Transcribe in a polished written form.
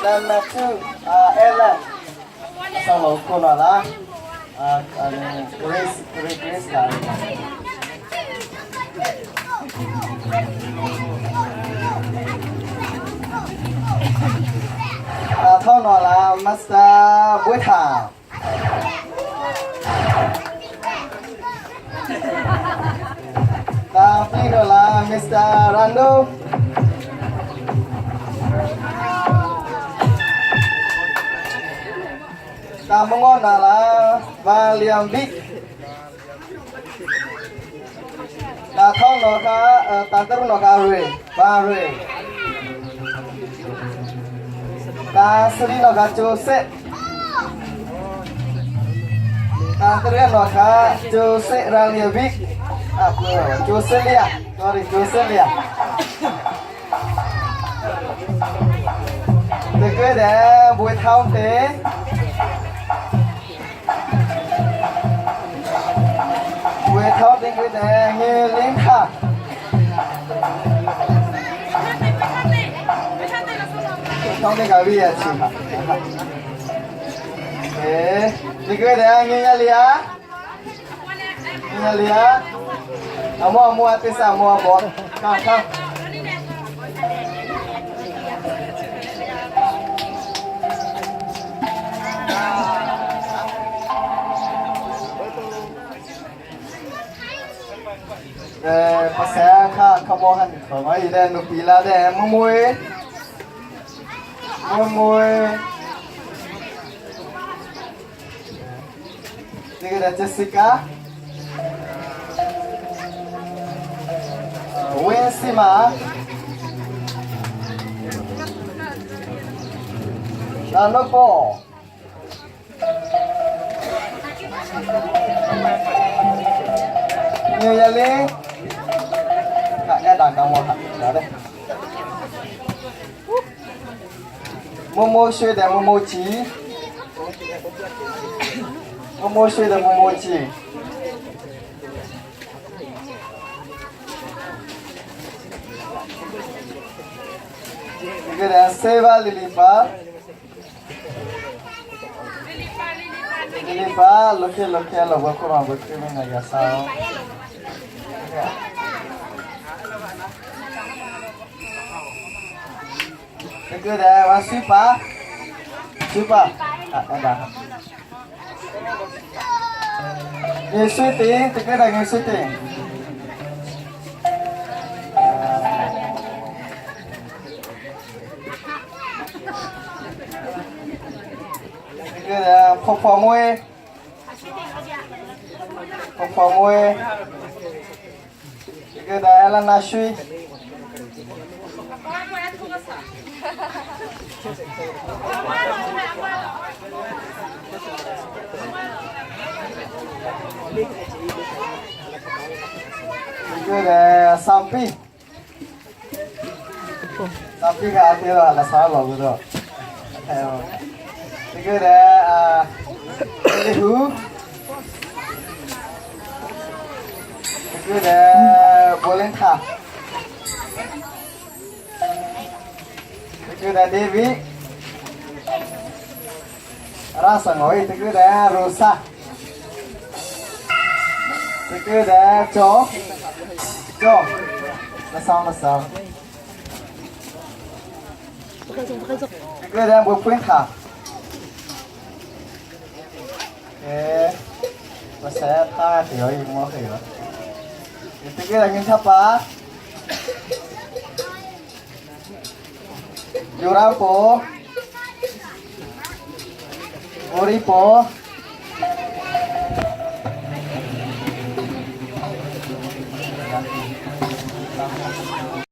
Number two, Ellen. Xong rồi cô nào đó. Grace cả. Thao nào là Master Bối Thảo. Ta phi đó là Mr. Rando. Ta mong ngon là Valium Big. Ta thong nó cả ta tơ nó cả rồi ba rồi. Ta sri nó cả Jose. Ta tơ nó cả Jose Valium Big. Joselia, sorry Joselia. Từ cái để buổi thao thế. Buổi thao thì cái để nghe lính thả. Không thì cả bây giờ chỉ. Thế, thì cái để nghe lia. Nghe lia. Amo ate sa amo abo. Come. Pasaya ka kamohan ko. Ay den no pila de mamoy. Sige Jessica. Winsima. Ano po? Nhiều nhà Linh. Kaya đang một hạt đó đây. Momo suy để Momo chí. Momo suy để Momo chí. Cái này Seva Lilipa. Lilipa, loke là vợ của bạn với mình là gì sao? Cái này là Supa. Ada. Nghe suy tính, cái này nghe suy tính. Cái là phò môi. Cái đó là Nashui. Cái là Sampi. Sampi cái ati là sao rồi. Cái là Elihu. Cái là Bolentha. Cái là Devi. Rasa ngồi cái là Rosa. Cái là Cho. Là sao? Cái là Bolentha. Và sẽ ta thì ở mua thì rồi. Thì cái là những tháp á. Yurapo. Oripo.